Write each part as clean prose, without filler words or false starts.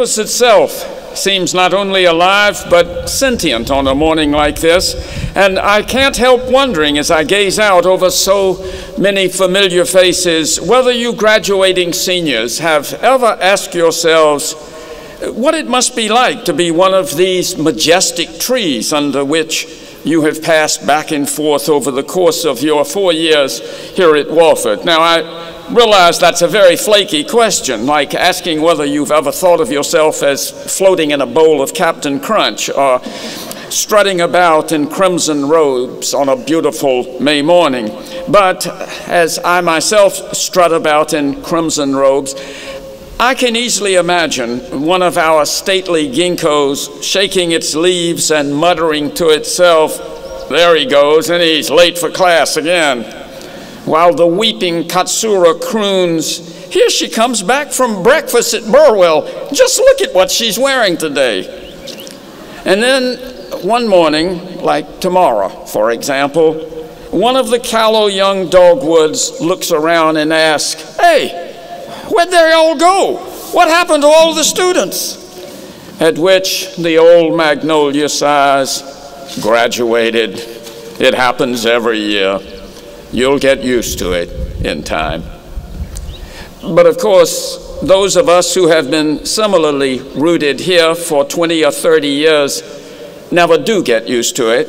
campus itself seems not only alive, but sentient on a morning like this. And I can't help wondering, as I gaze out over so many familiar faces, whether you graduating seniors have ever asked yourselves what it must be like to be one of these majestic trees under which you have passed back and forth over the course of your 4 years here at Wofford. Now, I realize that's a very flaky question, like asking whether you've ever thought of yourself as floating in a bowl of Captain Crunch or strutting about in crimson robes on a beautiful May morning. But as I myself strut about in crimson robes, I can easily imagine one of our stately ginkgos shaking its leaves and muttering to itself, "There he goes, and he's late for class again," while the weeping Katsura croons, "Here she comes back from breakfast at Burwell. Just look at what she's wearing today." And then one morning, like tomorrow, for example, one of the callow young dogwoods looks around and asks, "Hey, where'd they all go? What happened to all the students?" At which the old magnolia sighs, "Graduated. It happens every year. You'll get used to it in time." But of course, those of us who have been similarly rooted here for 20 or 30 years never do get used to it.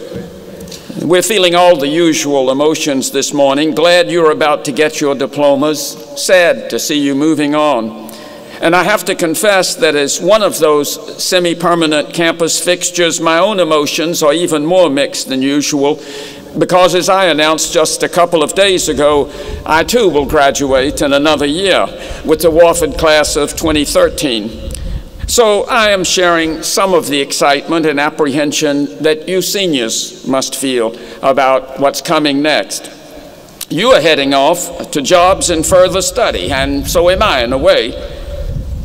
We're feeling all the usual emotions this morning, glad you're about to get your diplomas, sad to see you moving on. And I have to confess that as one of those semi-permanent campus fixtures, my own emotions are even more mixed than usual, because as I announced just a couple of days ago, I too will graduate in another year with the Wofford class of 2013. So I am sharing some of the excitement and apprehension that you seniors must feel about what's coming next. You are heading off to jobs and further study, and so am I in a way.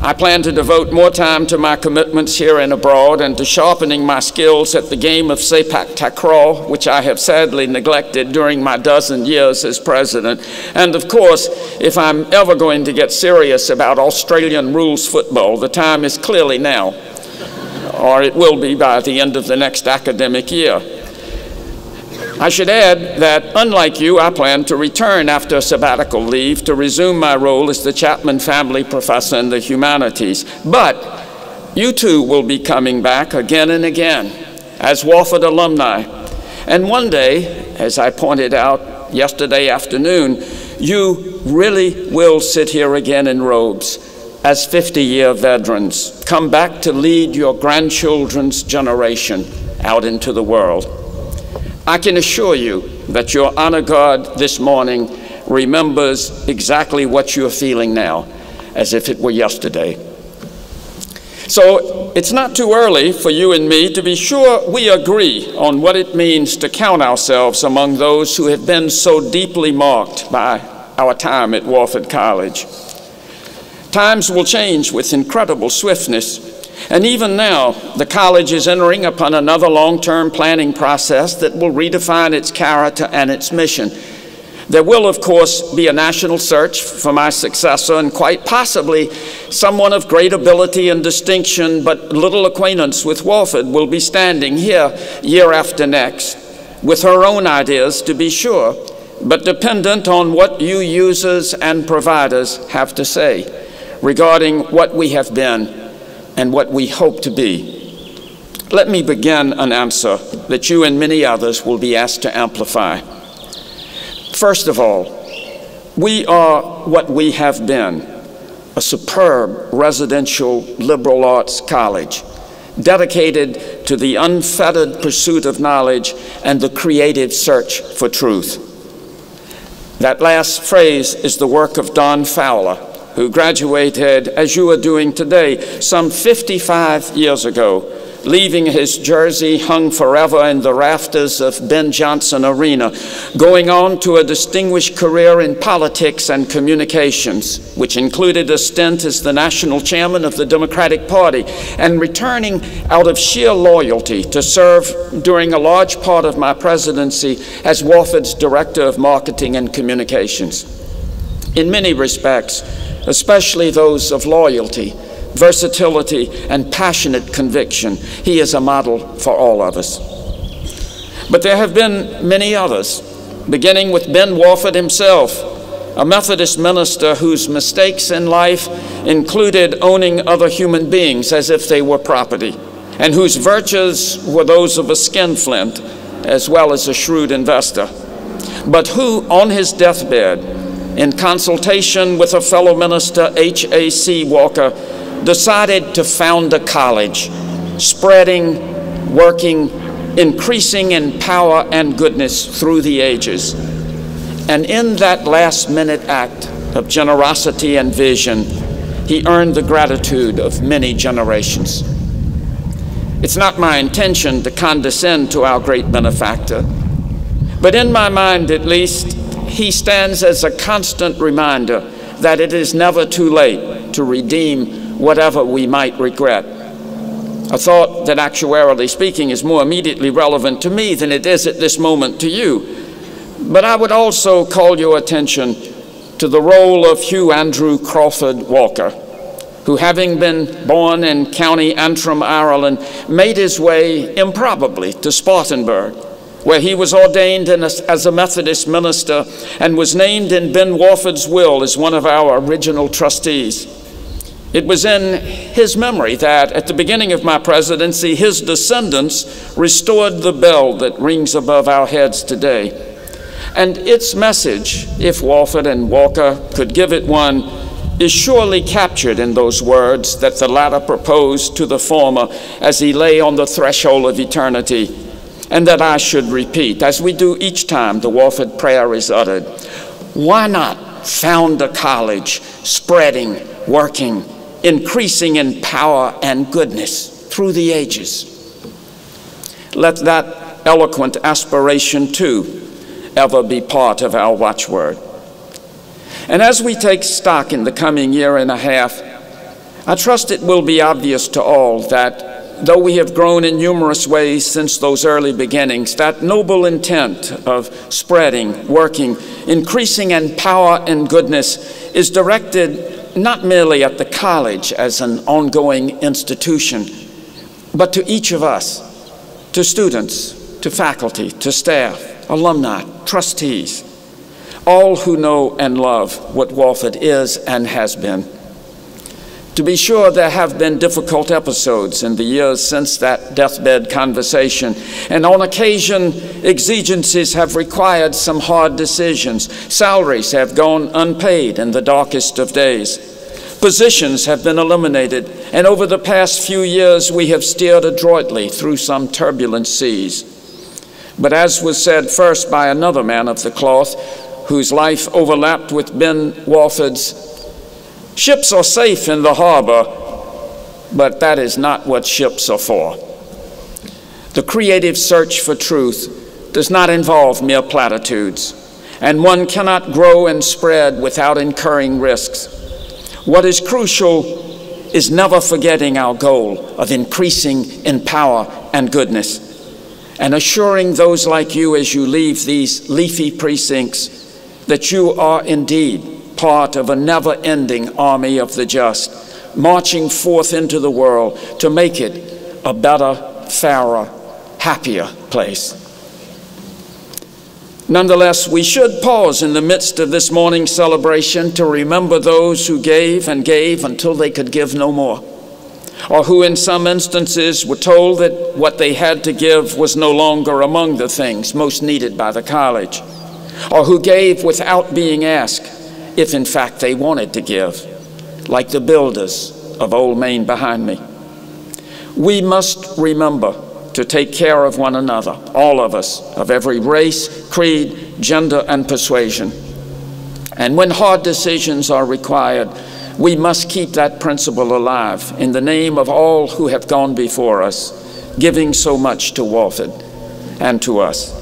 I plan to devote more time to my commitments here and abroad and to sharpening my skills at the game of sepak takraw, which I have sadly neglected during my dozen years as president. And of course, if I'm ever going to get serious about Australian rules football, the time is clearly now, or it will be by the end of the next academic year. I should add that, unlike you, I plan to return after sabbatical leave to resume my role as the Chapman Family Professor in the Humanities. But you too will be coming back again and again as Wofford alumni. And one day, as I pointed out yesterday afternoon, you really will sit here again in robes as 50-year veterans, come back to lead your grandchildren's generation out into the world. I can assure you that your honor guard this morning remembers exactly what you're feeling now, as if it were yesterday. So it's not too early for you and me to be sure we agree on what it means to count ourselves among those who have been so deeply marked by our time at Wofford College. Times will change with incredible swiftness. And even now, the college is entering upon another long-term planning process that will redefine its character and its mission. There will, of course, be a national search for my successor, and quite possibly someone of great ability and distinction but little acquaintance with Wofford will be standing here year after next, with her own ideas to be sure, but dependent on what you users and providers have to say regarding what we have been and what we hope to be. Let me begin an answer that you and many others will be asked to amplify. First of all, we are what we have been, a superb residential liberal arts college, dedicated to the unfettered pursuit of knowledge and the creative search for truth. That last phrase is the work of Don Fowler, who graduated, as you are doing today, some 55 years ago, leaving his jersey hung forever in the rafters of Ben Johnson Arena, going on to a distinguished career in politics and communications, which included a stint as the national chairman of the Democratic Party, and returning out of sheer loyalty to serve during a large part of my presidency as Wofford's Director of Marketing and Communications. In many respects, especially those of loyalty, versatility, and passionate conviction. He is a model for all of us. But there have been many others, beginning with Ben Wofford himself, a Methodist minister whose mistakes in life included owning other human beings as if they were property, and whose virtues were those of a skinflint as well as a shrewd investor, but who, on his deathbed, in consultation with a fellow minister, H.A.C. Walker, decided to found a college, spreading, working, increasing in power and goodness through the ages. And in that last-minute act of generosity and vision, he earned the gratitude of many generations. It's not my intention to condescend to our great benefactor, but in my mind at least, he stands as a constant reminder that it is never too late to redeem whatever we might regret. A thought that, actuarially speaking, is more immediately relevant to me than it is at this moment to you. But I would also call your attention to the role of Hugh Andrew Crawford Walker, who, having been born in County Antrim, Ireland, made his way improbably to Spartanburg, where he was ordained as a Methodist minister and was named in Ben Wofford's will as one of our original trustees. It was in his memory that at the beginning of my presidency, his descendants restored the bell that rings above our heads today. And its message, if Wofford and Walker could give it one, is surely captured in those words that the latter proposed to the former as he lay on the threshold of eternity, and that I should repeat, as we do each time the Wofford prayer is uttered. Why not found a college, spreading, working, increasing in power and goodness through the ages? Let that eloquent aspiration, too, ever be part of our watchword. And as we take stock in the coming year and a half, I trust it will be obvious to all that though we have grown in numerous ways since those early beginnings, that noble intent of spreading, working, increasing in power and goodness is directed not merely at the college as an ongoing institution, but to each of us, to students, to faculty, to staff, alumni, trustees, all who know and love what Wofford is and has been. To be sure, there have been difficult episodes in the years since that deathbed conversation, and on occasion, exigencies have required some hard decisions. Salaries have gone unpaid in the darkest of days. Positions have been eliminated, and over the past few years, we have steered adroitly through some turbulent seas. But as was said first by another man of the cloth, whose life overlapped with Ben Wofford's, ships are safe in the harbor, but that is not what ships are for. The creative search for truth does not involve mere platitudes, and one cannot grow and spread without incurring risks. What is crucial is never forgetting our goal of increasing in power and goodness, and assuring those like you as you leave these leafy precincts that you are indeed part of a never-ending army of the just, marching forth into the world to make it a better, fairer, happier place. Nonetheless, we should pause in the midst of this morning's celebration to remember those who gave and gave until they could give no more, or who in some instances were told that what they had to give was no longer among the things most needed by the college, or who gave without being asked if in fact they wanted to give, like the builders of Old Main behind me. We must remember to take care of one another, all of us, of every race, creed, gender, and persuasion. And when hard decisions are required, we must keep that principle alive in the name of all who have gone before us, giving so much to Wofford and to us.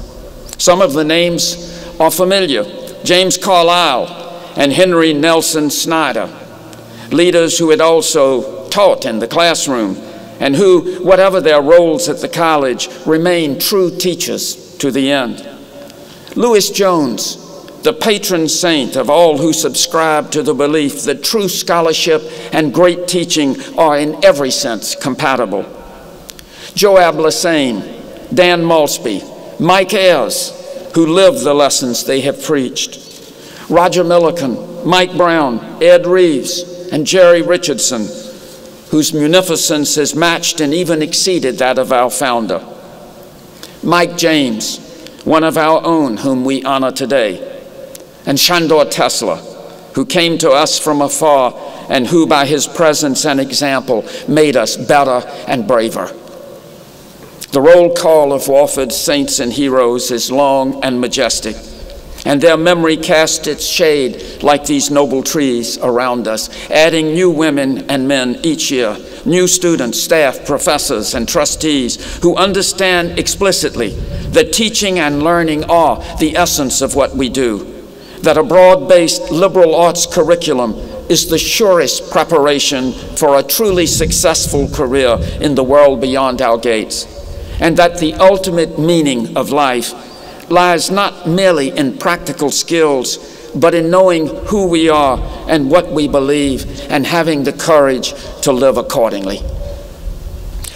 Some of the names are familiar: James Carlisle and Henry Nelson Snyder, leaders who had also taught in the classroom and who, whatever their roles at the college, remained true teachers to the end. Lewis Jones, the the patron saint of all who subscribe to the belief that true scholarship and great teaching are in every sense compatible. Joab Lassane, Dan Malsby, Mike Ayers, who live the lessons they have preached, Roger Milliken, Mike Brown, Ed Reeves, and Jerry Richardson, whose munificence has matched and even exceeded that of our founder. Mike James, one of our own whom we honor today, and Shandor Tesla, who came to us from afar and who by his presence and example made us better and braver. The roll call of Wofford's saints and heroes is long and majestic, and their memory casts its shade like these noble trees around us, adding new women and men each year, new students, staff, professors, and trustees who understand explicitly that teaching and learning are the essence of what we do, that a broad-based liberal arts curriculum is the surest preparation for a truly successful career in the world beyond our gates, and that the ultimate meaning of life lies not merely in practical skills, but in knowing who we are and what we believe and having the courage to live accordingly.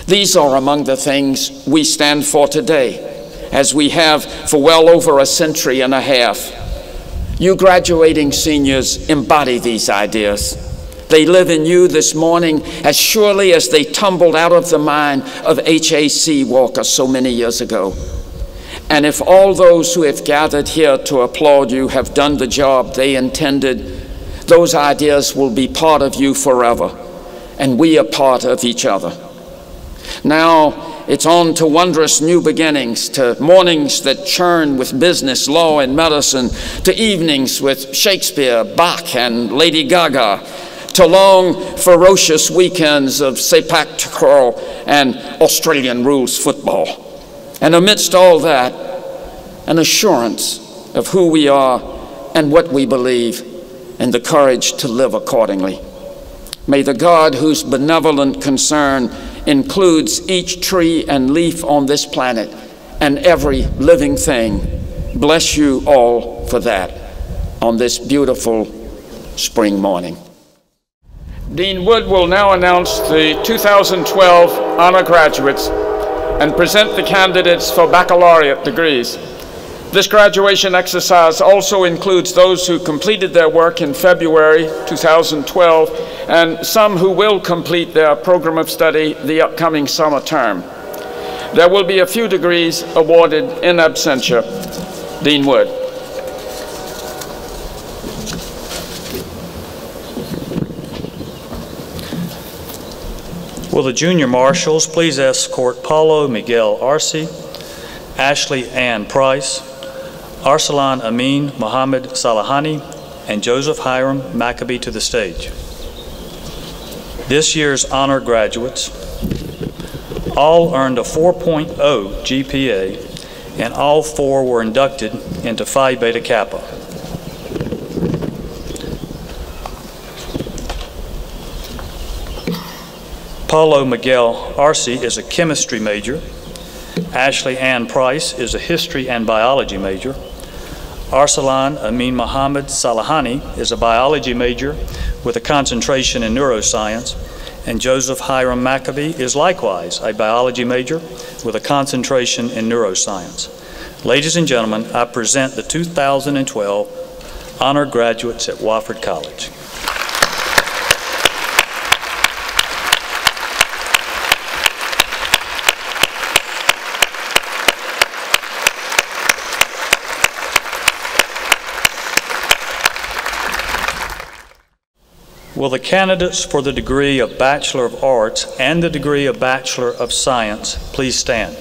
These are among the things we stand for today, as we have for well over a century and a half. You graduating seniors embody these ideas. They live in you this morning as surely as they tumbled out of the mind of H.A.C. Walker so many years ago. And if all those who have gathered here to applaud you have done the job they intended, those ideas will be part of you forever, and we are part of each other. Now it's on to wondrous new beginnings, to mornings that churn with business, law, and medicine, to evenings with Shakespeare, Bach, and Lady Gaga, to long, ferocious weekends of sepak takraw and Australian rules football. And amidst all that, an assurance of who we are and what we believe, and the courage to live accordingly. May the God whose benevolent concern includes each tree and leaf on this planet and every living thing bless you all for that on this beautiful spring morning. Dean Wood will now announce the 2012 honor graduates and present the candidates for baccalaureate degrees. This graduation exercise also includes those who completed their work in February 2012 and some who will complete their program of study the upcoming summer term. There will be a few degrees awarded in absentia. Dean Wood. Will the junior marshals please escort Paulo Miguel Arce, Ashley Ann Price, Arsalan Amin Mohammed Salahani, and Joseph Hiram Maccabee to the stage. This year's honor graduates all earned a 4.0 GPA, and all four were inducted into Phi Beta Kappa. Paulo Miguel Arce is a chemistry major. Ashley Ann Price is a history and biology major. Arsalan Amin Mohammed Salahani is a biology major with a concentration in neuroscience, and Joseph Hiram Maccabee is likewise a biology major with a concentration in neuroscience. Ladies and gentlemen, I present the 2012 honor graduates at Wofford College. Will the candidates for the degree of Bachelor of Arts and the degree of Bachelor of Science please stand?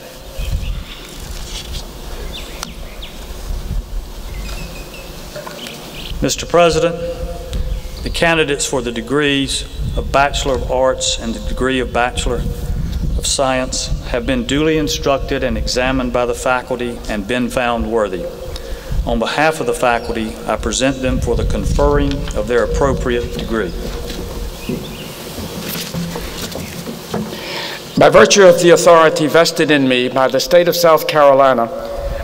Mr. President, the candidates for the degrees of Bachelor of Arts and the degree of Bachelor of Science have been duly instructed and examined by the faculty and been found worthy. On behalf of the faculty, I present them for the conferring of their appropriate degree. By virtue of the authority vested in me by the state of South Carolina,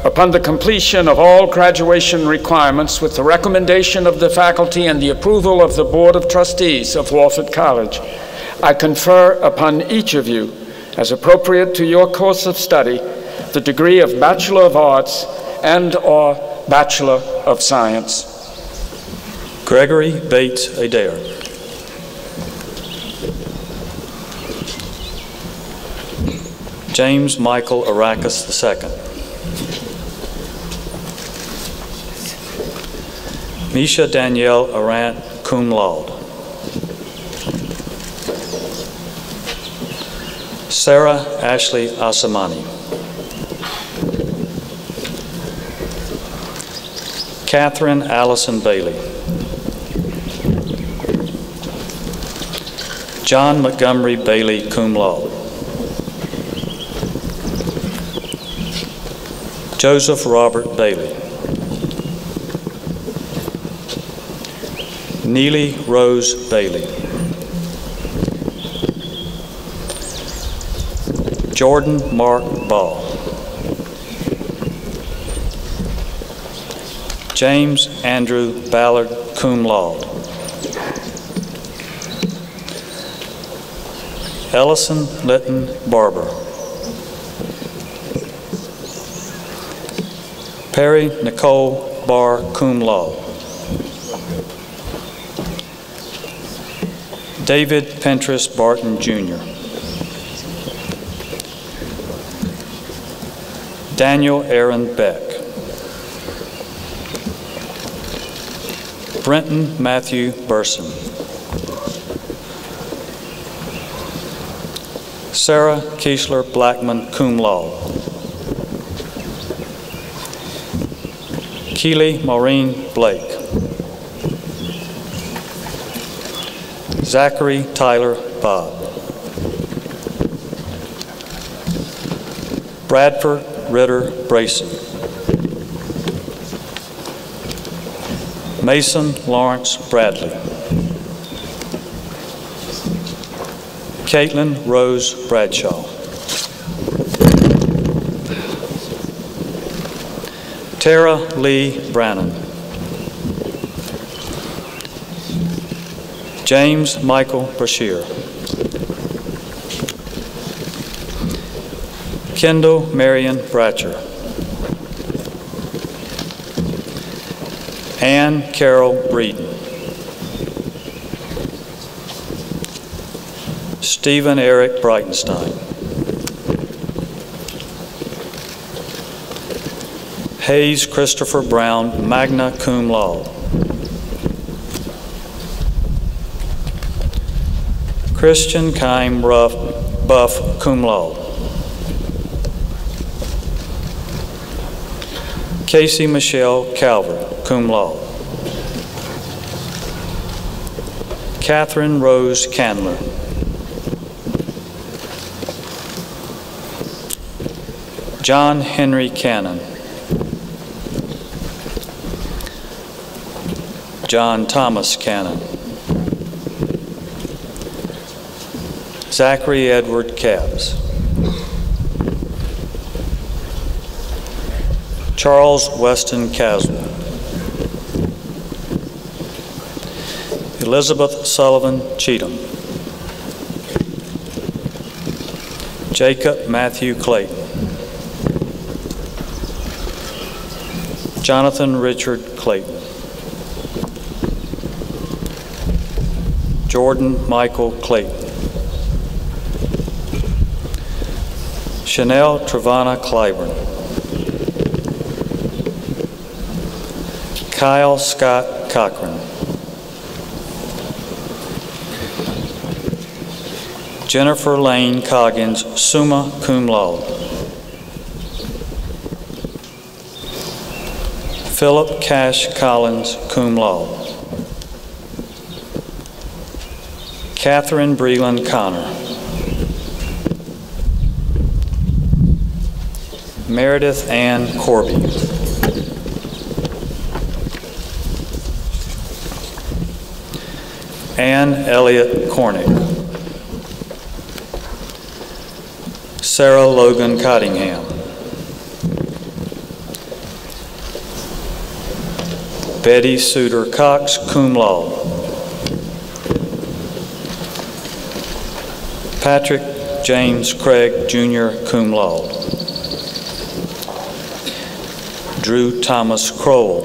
upon the completion of all graduation requirements with the recommendation of the faculty and the approval of the Board of Trustees of Wofford College, I confer upon each of you, as appropriate to your course of study, the degree of Bachelor of Arts and/or Bachelor of Science. Gregory Bates Adair. James Michael Arrakis II. Misha Danielle Arant, cum laude. Sarah Ashley Asamani. Catherine Allison Bailey. John Montgomery Bailey, cum laude. Joseph Robert Bailey. Neely Rose Bailey. Jordan Mark Ball. James Andrew Ballard, cum laude. Ellison Litton Barber. Perry Nicole Barr, cum laude. David Pentris Barton, Jr. Daniel Aaron Beck. Brenton Matthew Burson. Sarah Keesler Blackman, cum laude. Keely Maureen Blake. Zachary Tyler Bob. Bradford Ritter Brayson. Mason Lawrence Bradley. Caitlin Rose Bradshaw. Tara Lee Brannon. James Michael Brashear. Kendall Marion Bratcher. Ann Carol Breeden. Stephen Eric Breitenstein. Hayes Christopher Brown, magna cum laude. Christian Kime Buff, cum laude. Casey Michelle Calvert, cum laude. Catherine Rose Candler. John Henry Cannon. John Thomas Cannon. Zachary Edward Cabbs. Charles Weston Caswell. Elizabeth Sullivan Cheatham. Jacob Matthew Clayton. Jonathan Richard Clayton. Jordan Michael Clayton. Chanel Travana Clyburn. Kyle Scott Cochran. Jennifer Lane Coggins, summa cum laude. Philip Cash Collins, cum laude. Catherine Breland Connor. Meredith Ann Corby. Ann Elliott Cornick. Sarah Logan Cottingham. Betty Suter Cox, cum laude. Patrick James Craig, Jr., cum laude. Drew Thomas Crowell.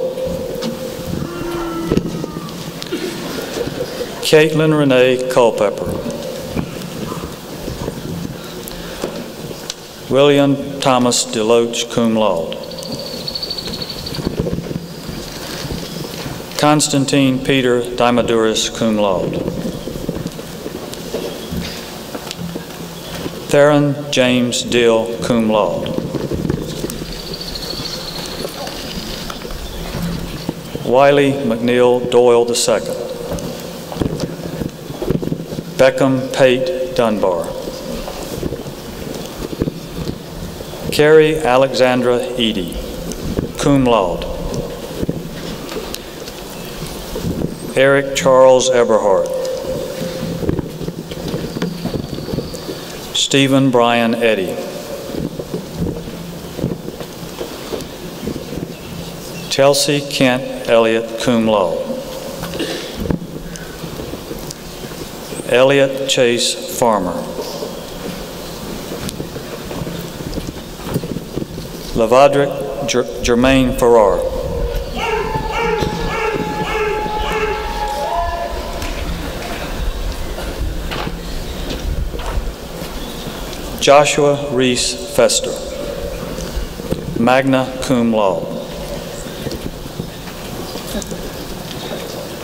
Caitlin Renee Culpepper. William Thomas DeLoach, cum laude. Constantine Peter Dimaduris, cum laude. Theron James Dill, cum laude. Wiley McNeil Doyle II. Beckham Pate Dunbar. Carrie Alexandra Eady, cum laude. Eric Charles Eberhardt. Stephen Brian Eddy. Chelsea Kent Elliott, cum laude. Elliot Chase Farmer. Lavadrick Jermaine Farrar. Joshua Reese Fester, magna cum laude.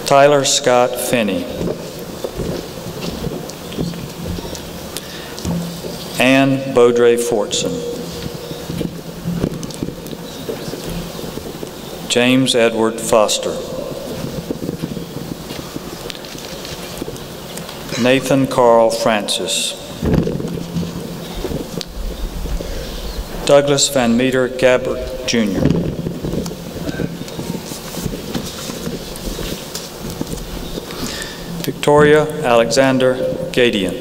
Tyler Scott Finney. Anne Beaudre Fortson. James Edward Foster. Nathan Carl Francis. Douglas Van Meter Gabbert, Jr. Victoria Alexander Gadian.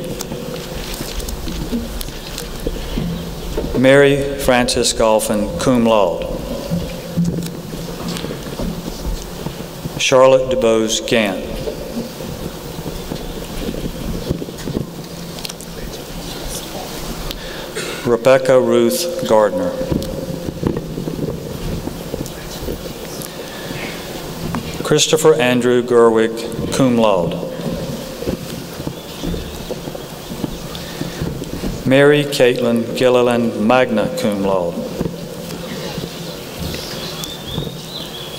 Mary Frances Golphin, cum laude. Charlotte DeBose Gant. Rebecca Ruth Gardner. Christopher Andrew Gerwig, cum laude. Mary Caitlin Gilliland, magna cum laude.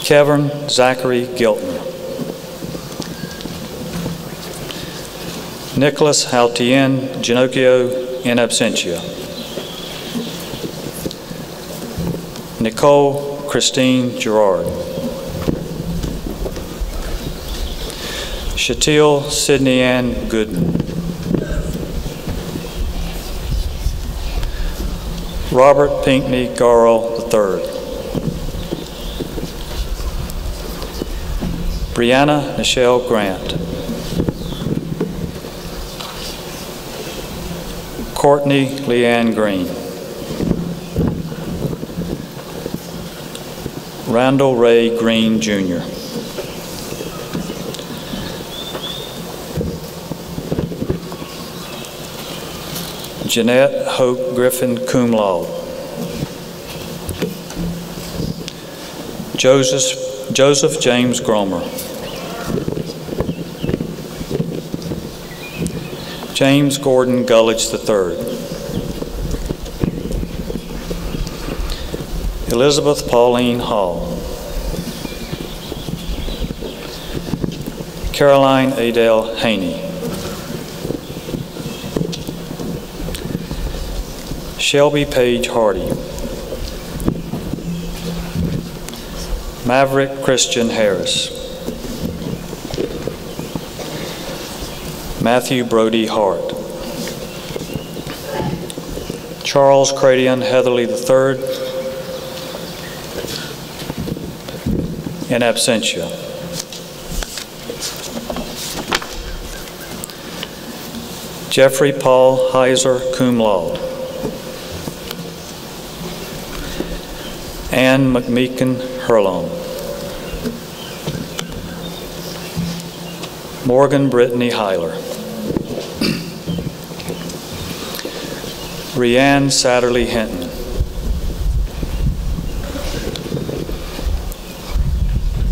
Kevin Zachary Gilton. Nicholas Haltien Ginocchio, in absentia. Nicole Christine Gerard. Shatil Sydney Ann Gooden. Robert Pinckney Garrell III. Brianna Nichelle Grant. Courtney Leanne Green. Randall Ray Green, Jr. Jeanette Hope Griffin, cum laude. Joseph James Gromer. James Gordon Gulledge III. Elizabeth Pauline Hall. Caroline Adele Haney. Shelby Page Hardy. Maverick Christian Harris. Matthew Brody Hart. Charles Cradian Heatherly III, in absentia. Jeffrey Paul Heiser, cum laude. Anne McMeekin Hurlong. Morgan Brittany Heiler. Rianne Satterley Hinton.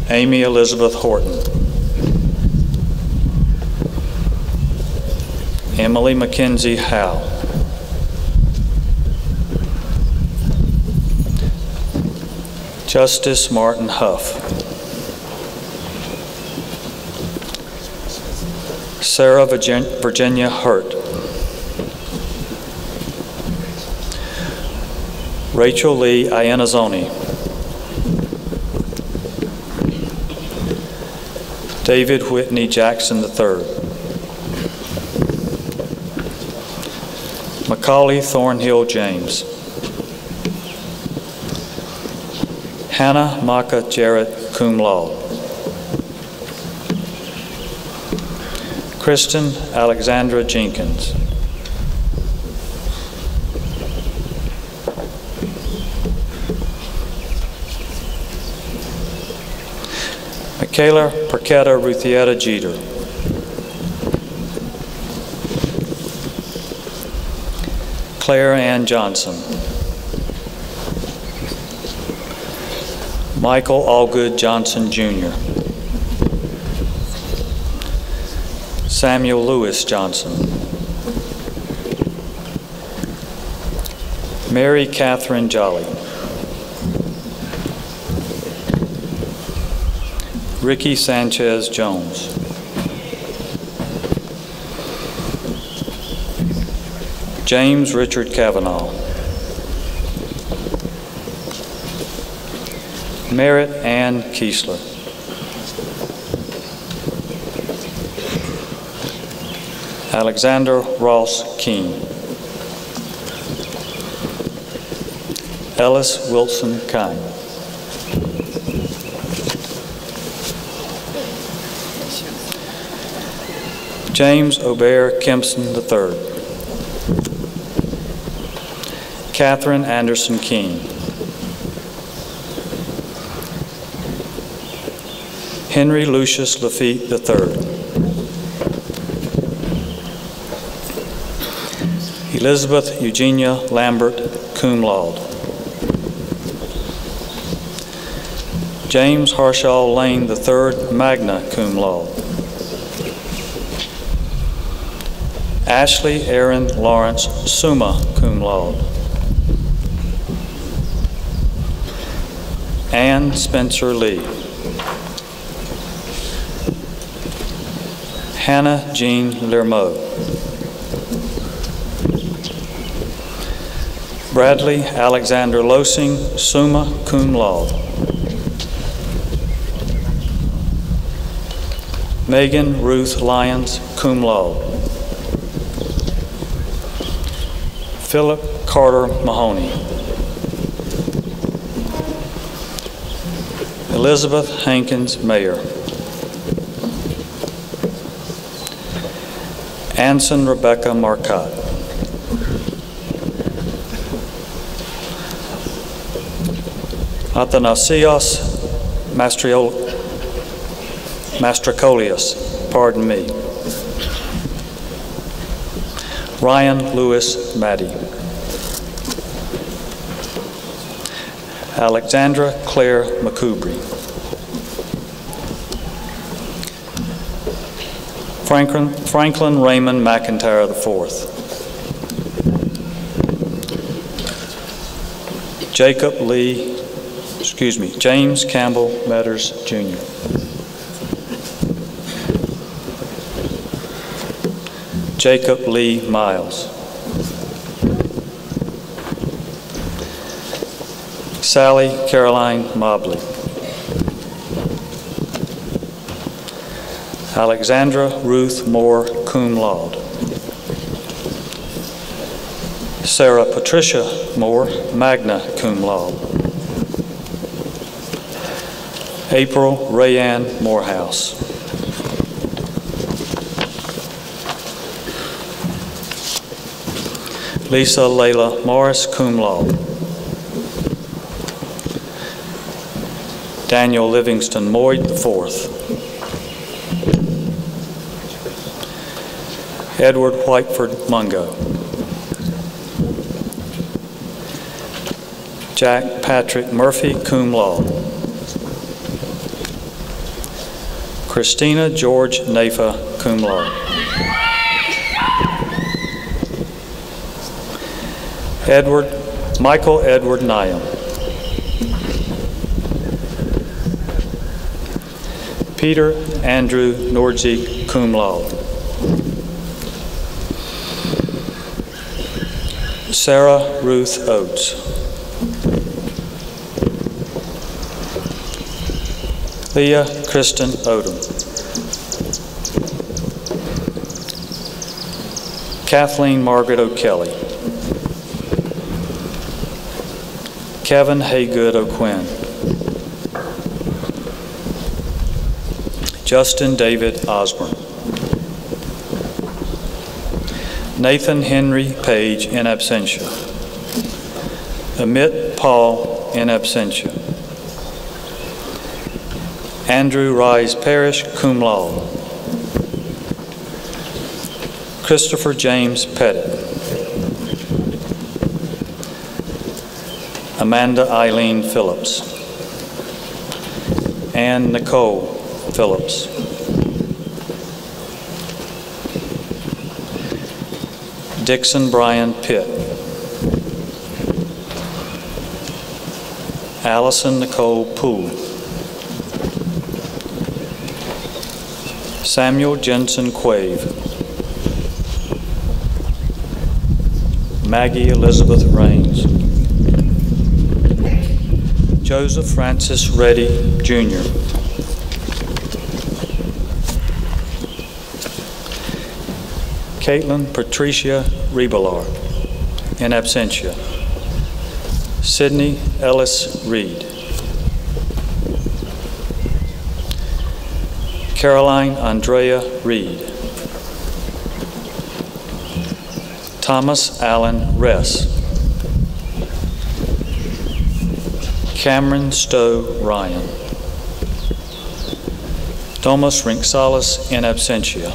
Amy Elizabeth Horton. Emily Mackenzie Howe. Justice Martin Huff. Sarah Virginia Hurt. Rachel Lee Iannazoni. David Whitney Jackson III. Macaulay Thornhill James. Hannah Maka Jarrett, cum laude. Kristen Alexandra Jenkins. Michaela Perquetta Ruthietta Jeter. Claire Ann Johnson. Michael Allgood Johnson Jr. Samuel Lewis Johnson. Mary Catherine Jolly. Ricky Sanchez Jones. James Richard Cavanaugh. Merritt Ann Kiesler. Alexander Ross Keene. Ellis Wilson Kine. James Obear Kempson III. Catherine Anderson King. Henry Lucius Lafitte III. Elizabeth Eugenia Lambert, cum laude. James Harshaw Lane III, magna cum laude. Ashley Aaron Lawrence, summa cum laude. Ann Spencer Lee. Hannah Jean Lermot. Bradley Alexander Losing, summa cum laude. Megan Ruth Lyons, cum laude. Philip Carter Mahoney. Elizabeth Hankins Mayer. Anson Rebecca Marcotte. Athanasios Mastricolius, pardon me. Ryan Lewis Maddie. Alexandra Claire McCoubry. Franklin Raymond McIntyre IV. James Campbell Metters Jr. Jacob Lee Miles. Sally Caroline Mobley. Alexandra Ruth Moore, cum laude. Sarah Patricia Moore, magna cum laude. April Rayanne Morehouse. Lisa Layla Morris, cum laude. Daniel Livingston Moyd IV. Edward Whiteford Mungo. Jack Patrick Murphy, cum laude. Christina George Nafa, cum laude. Michael Edward Nyam. Peter Andrew Nordzik, cum laude. Sarah Ruth Oates. Leah Kristen Odom. Kathleen Margaret O'Kelly. Kevin Haygood O'Quinn. Justin David Osborne. Nathan Henry Page, in absentia. Amit Paul, in absentia. Andrew Rise Parrish, cum laude. Christopher James Pettit. Amanda Eileen Phillips. Ann Nicole Phillips. Dixon Brian Pitt. Allison Nicole Poole. Samuel Jensen Quave. Maggie Elizabeth Raines. Joseph Francis Reddy, Jr. Caitlin Patricia Rebelar, in absentia. Sydney Ellis Reed. Caroline Andrea Reed. Thomas Allen Ress. Cameron Stowe Ryan. Domus Rinxalis, in absentia.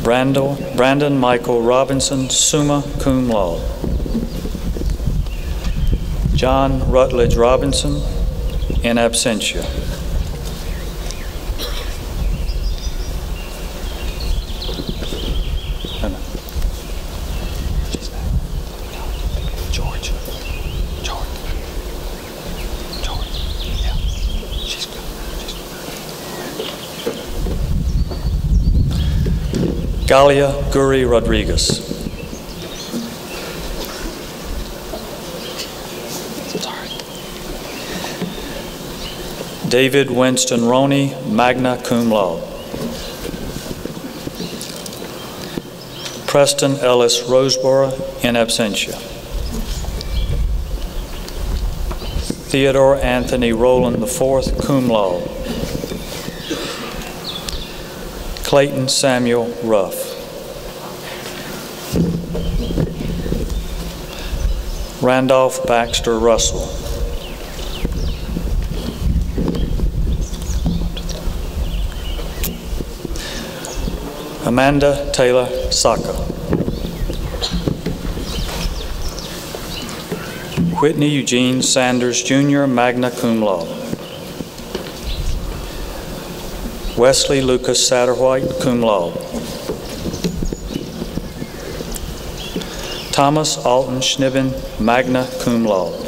Brandon Michael Robinson, summa cum laude. John Rutledge Robinson, in absentia. Galia Guri Rodriguez. David Winston Roney, magna cum laude. Preston Ellis Roseborough, in absentia. Theodore Anthony Rowland IV, cum laude. Clayton Samuel Ruff. Randolph Baxter Russell. Amanda Taylor Saka. Whitney Eugene Sanders, Jr., magna cum laude. Wesley Lucas Satterwhite, cum laude. Thomas Alton Schnibben, magna cum laude.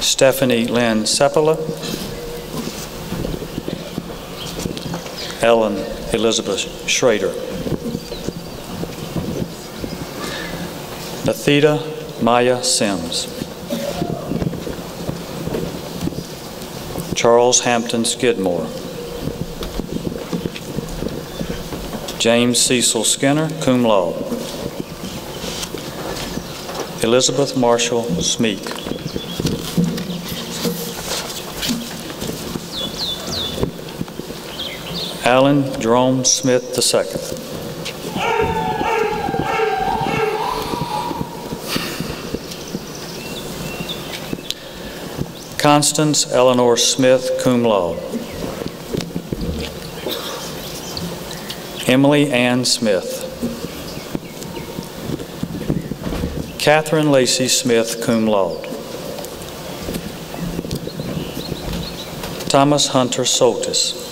Stephanie Lynn Seppala. Ellen Elizabeth Schrader. Nathita Maya Sims. Charles Hampton Skidmore. James Cecil Skinner, cum laude. Elizabeth Marshall Smeek. Alan Jerome Smith II. Constance Eleanor Smith, cum laude. Emily Ann Smith. Catherine Lacey Smith, cum laude. Thomas Hunter Soltis.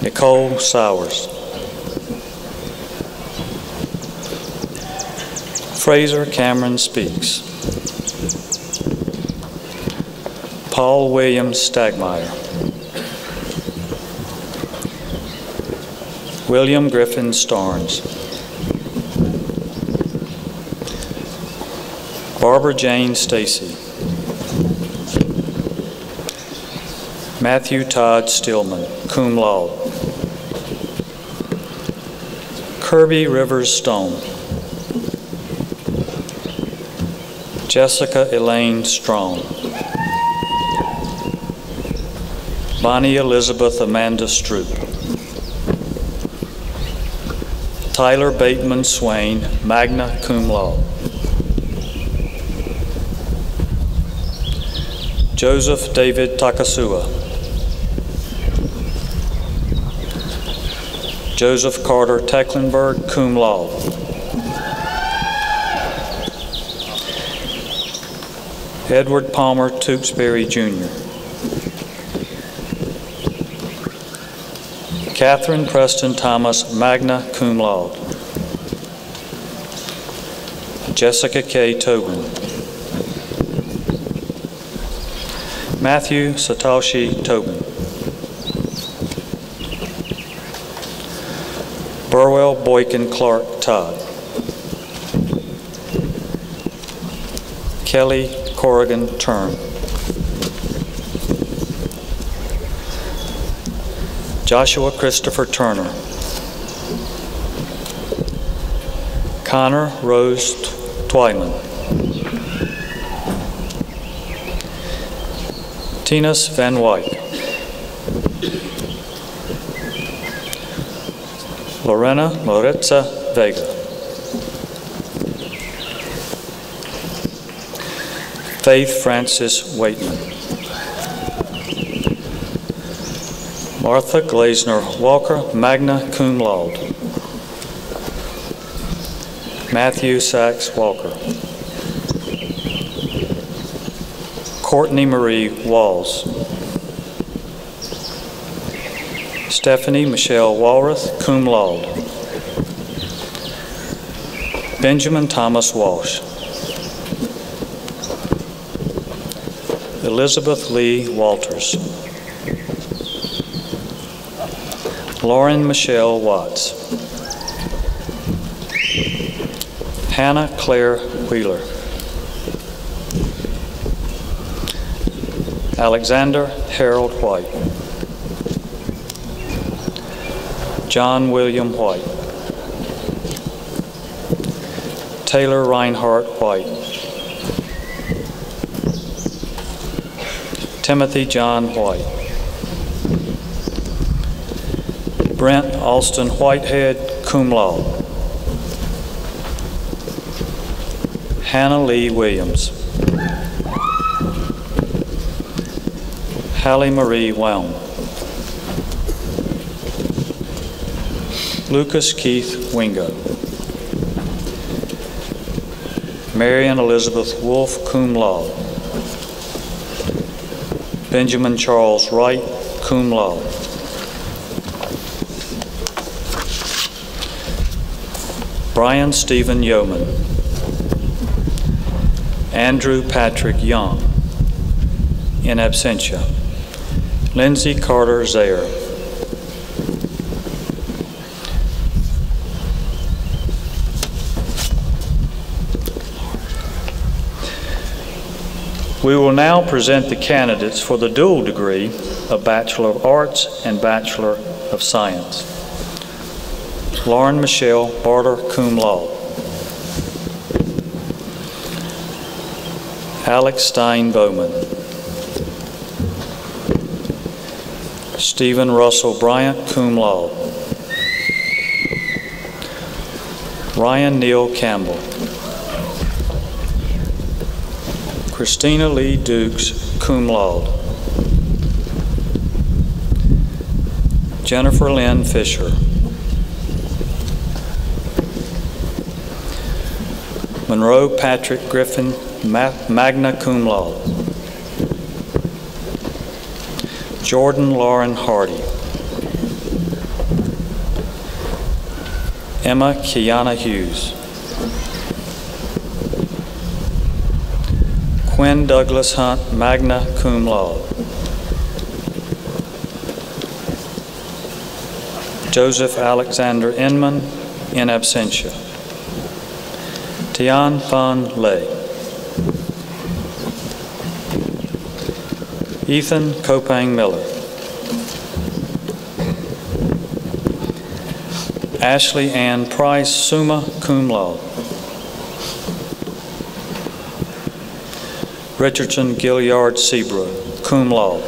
Nicole Sowers. Fraser Cameron Speaks. Paul William Stagmeyer. William Griffin Starnes. Barbara Jane Stacy. Matthew Todd Stillman, cum laude. Kirby Rivers Stone. Jessica Elaine Strong. Bonnie Elizabeth Amanda Stroop. Tyler Bateman Swain, magna cum laude. Joseph David Takasua. Joseph Carter Tecklenburg, cum laude. Edward Palmer Tewksbury, Jr. Catherine Preston Thomas, magna cum laude. Jessica K. Tobin. Matthew Satoshi Tobin. Burwell Boykin Clark Todd. Kelly Corrigan Turn. Joshua Christopher Turner. Connor Rose Twyman. Tinas Van Wyk. Lorena Moretza Vega. Faith Francis Waitman. Martha Glazner Walker, magna cum laude. Matthew Sachs Walker. Courtney Marie Walls. Stephanie Michelle Walrath, cum laude. Benjamin Thomas Walsh. Elizabeth Lee Walters. Lauren Michelle Watts. Hannah Claire Wheeler. Alexander Harold White. John William White. Taylor Reinhardt White. Timothy John White. Brent Alston Whitehead, cum laude. Hannah Lee Williams. Hallie Marie Welm. Lucas Keith Wingo. Marion Elizabeth Wolfe, cum laude. Benjamin Charles Wright, cum laude. Brian Stephen Yeoman. Andrew Patrick Young, in absentia. Lindsay Carter Zaire. We will now present the candidates for the dual degree of Bachelor of Arts and Bachelor of Science. Lauren Michelle Barter, cum laude. Alex Stein Bowman. Stephen Russell Bryant, cum laude. Ryan Neal Campbell. Christina Lee Dukes, cum laude. Jennifer Lynn Fisher. Monroe Patrick Griffin, magna cum laude. Jordan Lauren Hardy. Emma Kiana Hughes. Quinn Douglas Hunt, magna cum laude. Joseph Alexander Inman, in absentia. Tian Fan Lei. Ethan Kopang Miller. Ashley Ann Price, summa cum laude. Richardson Gilliard Seabrook, cum laude.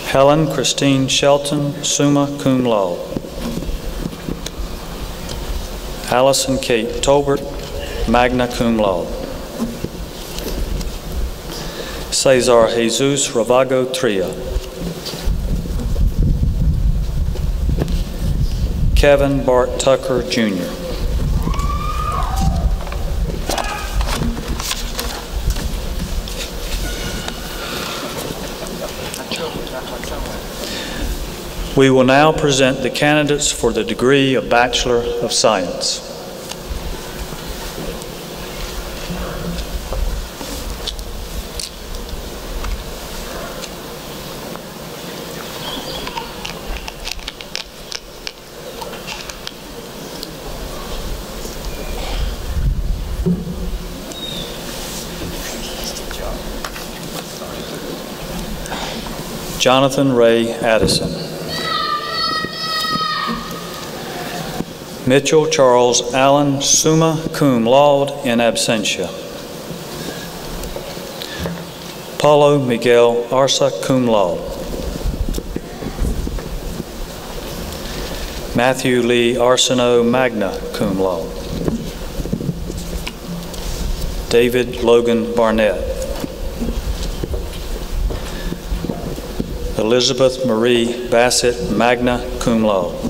Helen Christine Shelton, summa cum laude. Allison Kate Tolbert, magna cum laude. Cesar Jesus Ravago Tria. Kevin Bart Tucker, Jr. We will now present the candidates for the degree of Bachelor of Science. Jonathan Ray Addison. Mitchell Charles Allen, summa cum laude, in absentia. Paulo Miguel Arce, cum laude. Matthew Lee Arsenault, magna cum laude. David Logan Barnett. Elizabeth Marie Bassett, magna cum laude.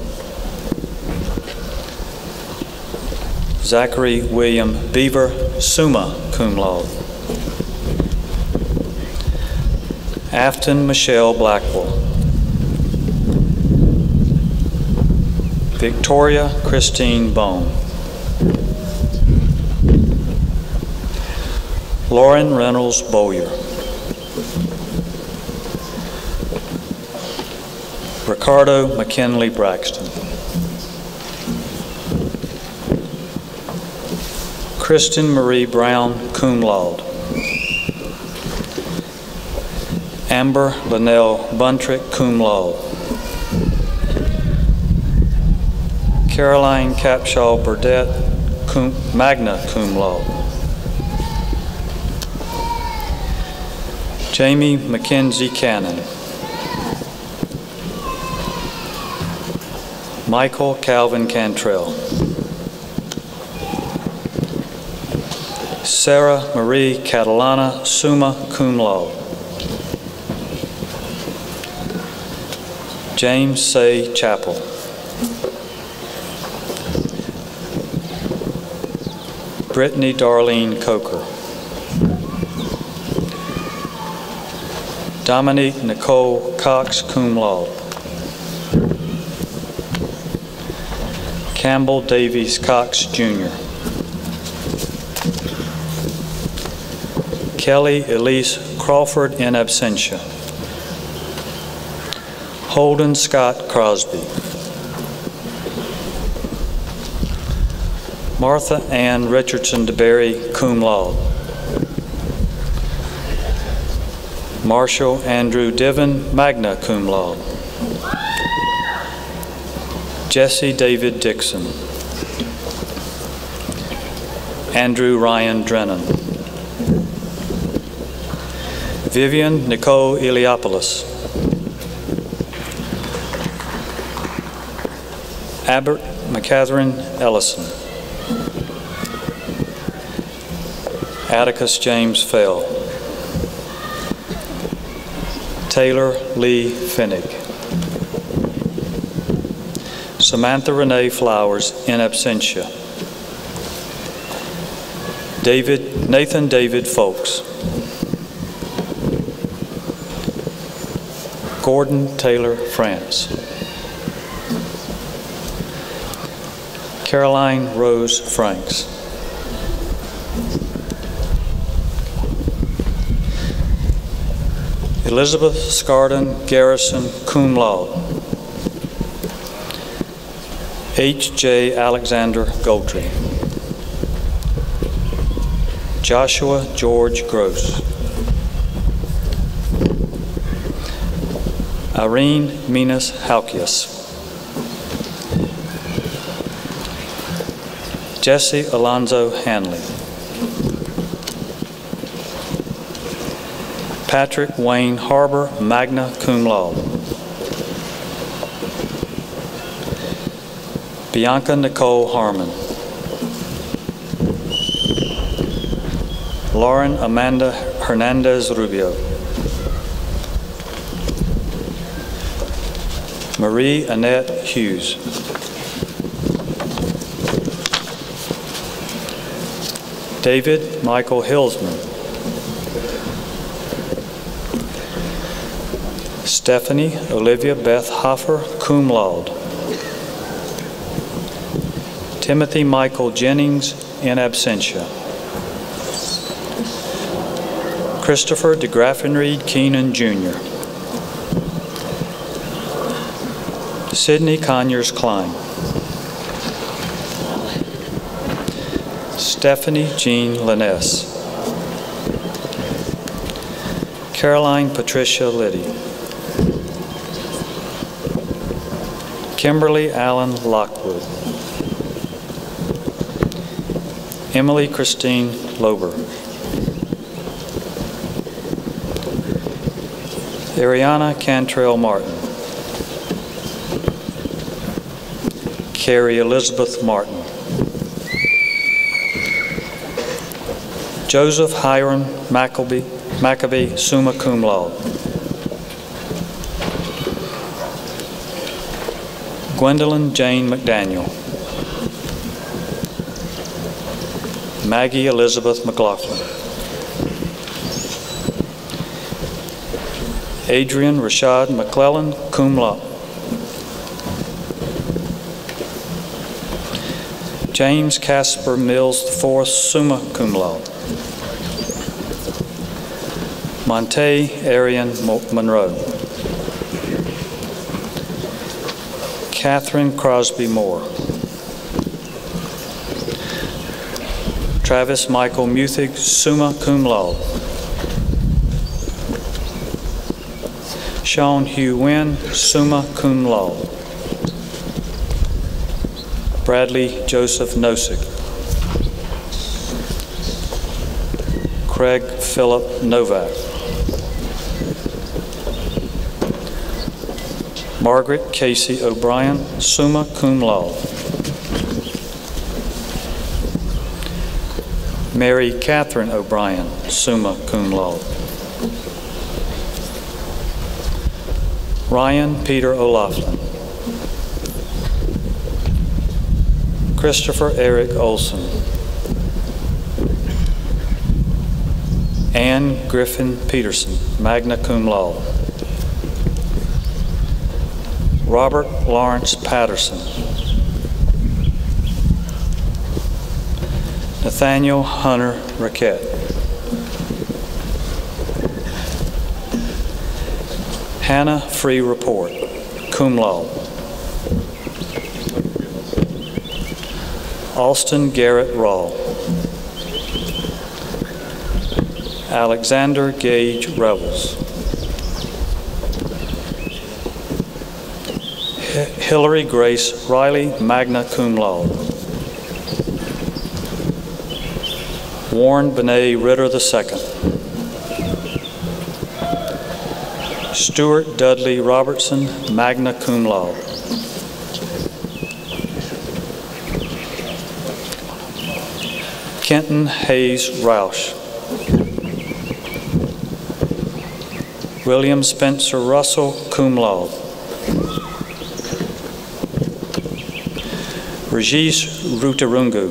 Zachary William Beaver, summa cum laude. Afton Michelle Blackwell. Victoria Christine Bone. Lauren Reynolds Bowyer. Ricardo McKinley Braxton. Kristen Marie Brown, cum laude. Amber Linnell Buntrick, cum laude. Caroline Capshaw Burdett, magna cum laude. Jamie McKenzie Cannon. Michael Calvin Cantrell. Sarah Marie Catalana, summa cum laude. James Say Chappell. Brittany Darlene Coker. Dominique Nicole Cox, cum laude. Campbell Davies Cox, Jr. Kelly Elise Crawford, in absentia. Holden Scott Crosby. Martha Ann Richardson DeBerry, cum laude. Marshall Andrew Diven, magna cum laude. Jesse David Dixon. Andrew Ryan Drennan. Vivian Nicole Iliopoulos. Albert McCatherine Ellison. Atticus James Fell. Taylor Lee Finnick. Samantha Renee Flowers, in absentia. Nathan David Folks. Gordon Taylor France. Caroline Rose Franks. Elizabeth Scardon Garrison, cum laude. H.J. Alexander Goldtree. Joshua George Gross. Irene Minas Halkias. Jesse Alonzo Hanley. Patrick Wayne Harbor, magna cum laude. Bianca Nicole Harmon. Lauren Amanda Hernandez Rubio. Marie Annette Hughes. David Michael Hilsman. Stephanie Olivia Beth Hoffer, cum laude. Timothy Michael Jennings, in absentia. Christopher DeGraffenreid Keenan, Jr. Sidney Conyers Klein. Stephanie Jean Liness. Caroline Patricia Liddy. Kimberly Allen Lockwood. Emily Christine Lober. Ariana Cantrell Martin. Carrie Elizabeth Martin. Joseph Hiram Maccabee, summa cum laude. Gwendolyn Jane McDaniel. Maggie Elizabeth McLaughlin. Adrian Rashad McClellan, cum laude. James Casper Mills IV, summa cum laude. Monte Arian Monroe. Catherine Crosby Moore. Travis Michael Muthig, summa cum laude. Sean Hugh Wynn, summa cum laude. Bradley Joseph Nosek. Craig Philip Novak. Margaret Casey O'Brien, summa cum laude. Mary Catherine O'Brien, summa cum laude. Ryan Peter O'Laughlin. Christopher Eric Olson. Anne Griffin Peterson, magna cum laude. Robert Lawrence Patterson. Nathaniel Hunter Raquette. Hannah Free Report, cum laude. Alston Garrett Rawl. Alexander Gage Revels. Hillary Grace Riley, magna cum laude. Warren Benet Ritter II. Stuart Dudley Robertson, magna cum laude. Kenton Hayes Roush. William Spencer Russell, cum laude. Regis Rutarungu,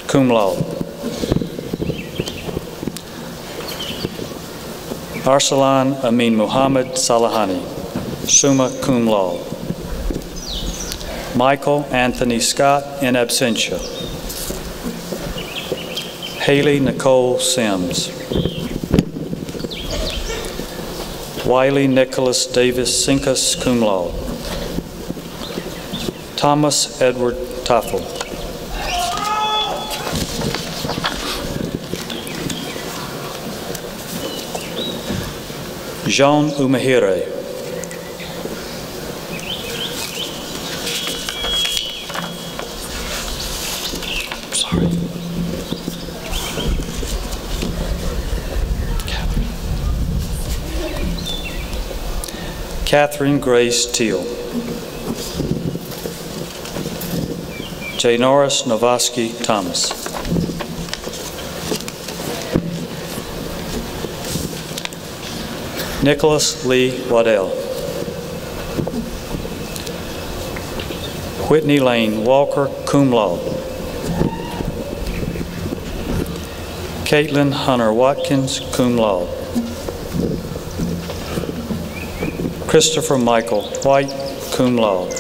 cum laude. Arsalan Amin Muhammad Salahani, summa cum laude. Michael Anthony Scott, in absentia. Haley Nicole Sims. Wiley Nicholas Davis Sinkus, cum laude. Thomas Edward Toffel. Jean Umahire. Sorry. Catherine Grace Teal. J. Norris Novoski Thomas. Nicholas Lee Waddell. Whitney Lane Walker, cum laude. Caitlin Hunter Watkins, cum laude. Christopher Michael White, cum laude.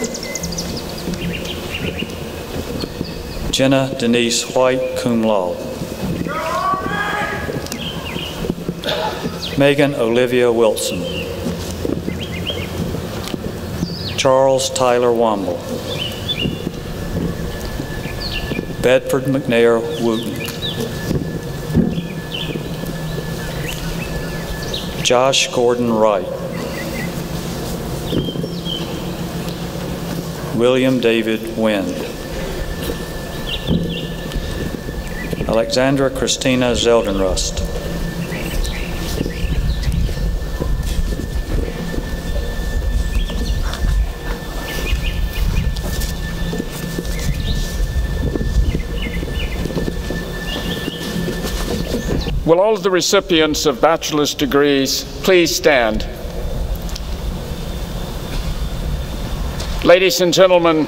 Jenna Denise White, cum laude. Megan Olivia Wilson. Charles Tyler Womble. Bedford McNair Wooten. Josh Gordon Wright. William David Wynn. Alexandra Christina Zeldenrust. Will all of the recipients of bachelor's degrees please stand? Ladies and gentlemen,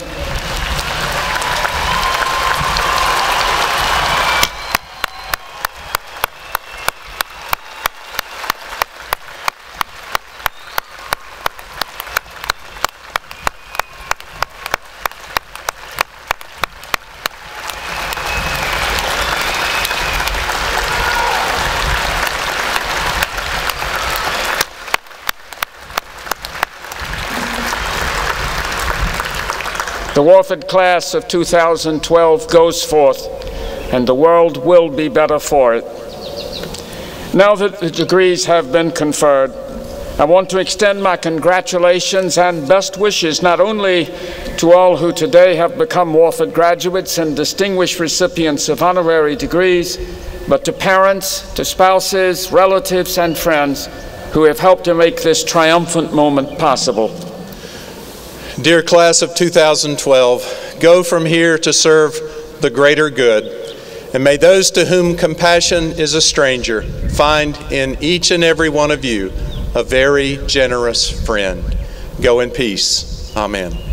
the Wofford class of 2012 goes forth, and the world will be better for it. Now that the degrees have been conferred, I want to extend my congratulations and best wishes not only to all who today have become Wofford graduates and distinguished recipients of honorary degrees, but to parents, to spouses, relatives, and friends who have helped to make this triumphant moment possible. Dear class of 2012, go from here to serve the greater good, and may those to whom compassion is a stranger find in each and every one of you a very generous friend. Go in peace. Amen.